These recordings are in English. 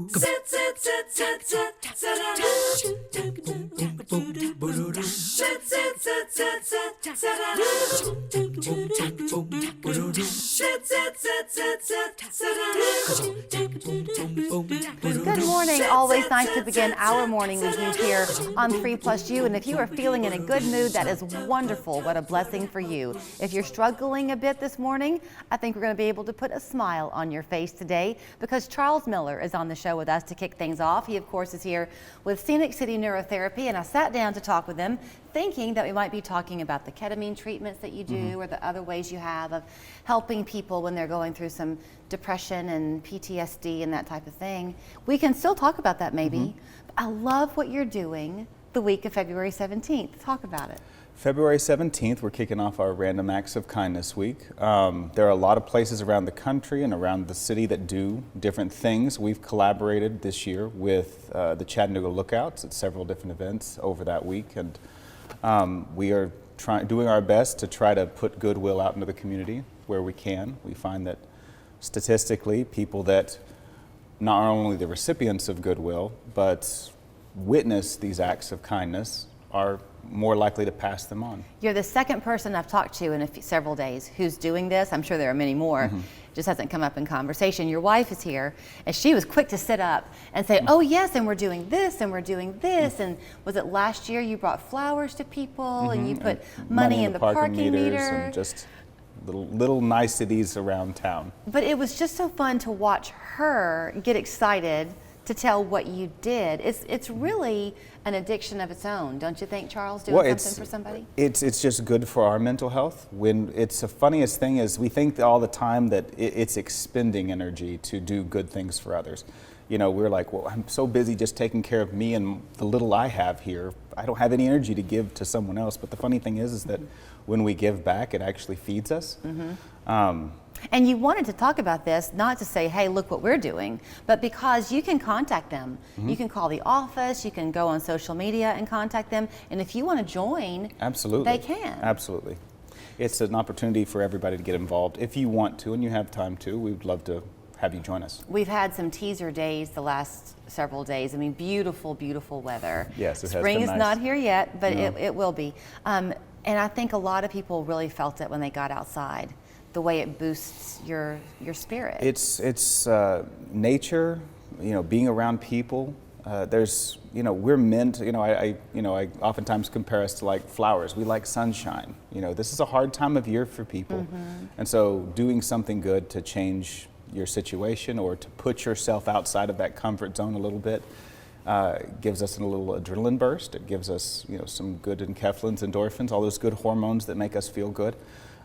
Good morning. Always nice to begin our morning with you here on 3+U. And if you are feeling in a good mood, that is wonderful. What a blessing for you. If you're struggling a bit this morning, I think we're going to be able to put a smile on your face today because Charles Miller is on the show with us to kick things off. He, of course, is here with Scenic City Neurotherapy, and I sat down to talk with him thinking that we might be talking about the ketamine treatments that you do or the other ways you have of helping people when they're going through some depression and PTSD and that type of thing. We can still talk about that maybe. But I love what you're doing the week of February 17th. Talk about it. February 17th, we're kicking off our Random Acts of Kindness Week. There are a lot of places around the country and around the city that do different things. We've collaborated this year with the Chattanooga Lookouts at several different events over that week, and we are doing our best to try to put goodwill out into the community where we can. We find that statistically, people that not only the recipients of goodwill, but witness these acts of kindness are more likely to pass them on. You're the second person I've talked to in several days who's doing this. I'm sure there are many more. It just hasn't come up in conversation. Your wife is here, and she was quick to sit up and say, oh yes, and we're doing this, and we're doing this. And was it last year you brought flowers to people, and you put money in the parking meters? And just little niceties around town. But it was just so fun to watch her get excited to tell what you did. It's really an addiction of its own, don't you think, Charles, doing something for somebody? It's just good for our mental health. When it's the funniest thing is we think all the time that it's expending energy to do good things for others. You know, we're like, well, I'm so busy just taking care of me and the little I have here. I don't have any energy to give to someone else. But the funny thing is that when we give back, it actually feeds us. And you wanted to talk about this, not to say, hey, look what we're doing, but because you can contact them. You can call the office, you can go on social media and contact them. And if you want to join, absolutely, they can. Absolutely. It's an opportunity for everybody to get involved. If you want to and you have time to, we would love to have you join us. We've had some teaser days the last several days. I mean, beautiful, beautiful weather. Yes, it has Spring been is nice. not here yet, but it will be. And I think a lot of people really felt it when they got outside, the way it boosts your spirit. It's nature, you know, being around people. There's, you know, we're meant, I oftentimes compare us to like flowers. We like sunshine. You know, this is a hard time of year for people. And so doing something good to change your situation or to put yourself outside of that comfort zone a little bit gives us a little adrenaline burst. It gives us, you know, some good enkephalins, endorphins, all those good hormones that make us feel good,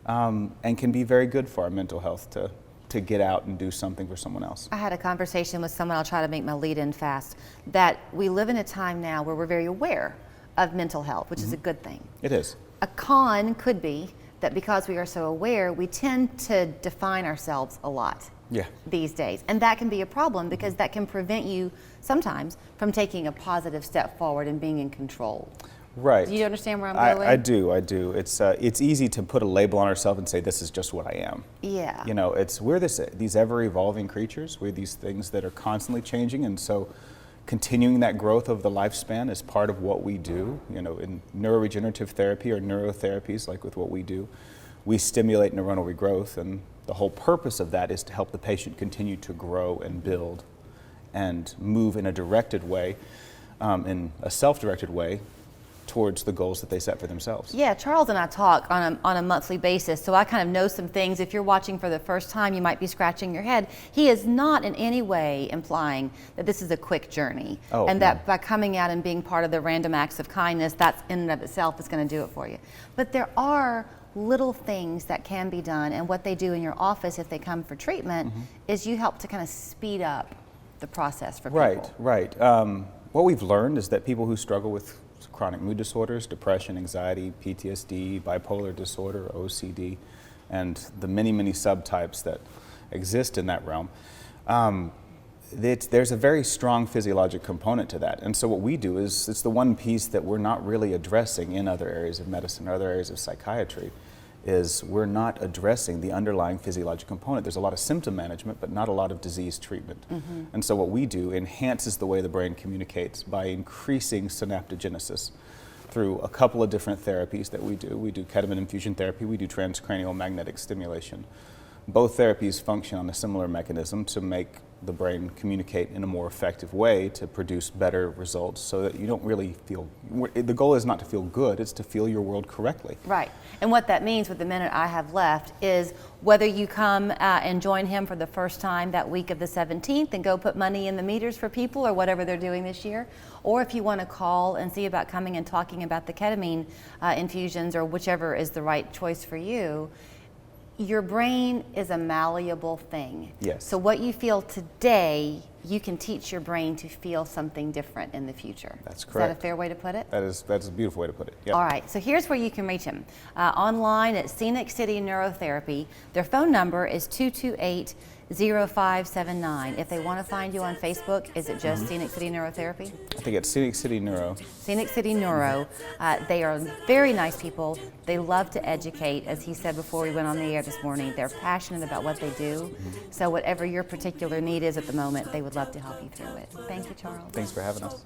and can be very good for our mental health to get out and do something for someone else. I had a conversation with someone, I'll try to make my lead in fast, that we live in a time now where we're very aware of mental health, which is a good thing. It is. A con could be that because we are so aware, we tend to define ourselves a lot. These days. And that can be a problem because that can prevent you sometimes from taking a positive step forward and being in control. Right. Do you understand where I'm going? I do. It's easy to put a label on ourselves and say this is just what I am. Yeah. You know, we're these ever evolving creatures. We're these things that are constantly changing, and so continuing that growth of the lifespan is part of what we do. You know, in neuroregenerative therapy or neurotherapies, like with what we do, we stimulate neuronal regrowth, and the whole purpose of that is to help the patient continue to grow and build and move in a directed way, in a self-directed way, towards the goals that they set for themselves. Yeah, Charles and I talk on a monthly basis, so I kind of know some things. If you're watching for the first time, you might be scratching your head. He is not in any way implying that this is a quick journey, that by coming out and being part of the Random Acts of Kindness, that's in and of itself is going to do it for you. But there are little things that can be done, and what they do in your office if they come for treatment is you help to kind of speed up the process for people. Right. What we've learned is that people who struggle with chronic mood disorders, depression, anxiety, PTSD, bipolar disorder, OCD, and the many subtypes that exist in that realm, there's a very strong physiologic component to that. And so what we do is, it's the one piece that we're not really addressing in other areas of medicine, other areas of psychiatry, is we're not addressing the underlying physiologic component. There's a lot of symptom management, but not a lot of disease treatment. And so what we do enhances the way the brain communicates by increasing synaptogenesis through a couple of different therapies that we do. We do ketamine infusion therapy, we do transcranial magnetic stimulation. Both therapies function on a similar mechanism to make the brain communicate in a more effective way to produce better results so that you don't really feel, the goal is not to feel good, it's to feel your world correctly. Right. And what that means with the minute I have left is whether you come and join him for the first time that week of the 17th and go put money in the meters for people or whatever they're doing this year, or if you want to call and see about coming and talking about the ketamine infusions or whichever is the right choice for you, your brain is a malleable thing. Yes. So what you feel today, you can teach your brain to feel something different in the future. That's correct. Is that a fair way to put it? That's a beautiful way to put it. Yep. All right, so here's where you can reach him. Online at Scenic City Neurotherapy. Their phone number is 228-0579. If they want to find you on Facebook, is it just Scenic City Neurotherapy? I think it's Scenic City Neuro. Scenic City Neuro. They are very nice people. They love to educate, as he said before we went on the air this morning. They're passionate about what they do. So whatever your particular need is at the moment, they would love to help you through it. Thank you, Charles. Thanks for having us.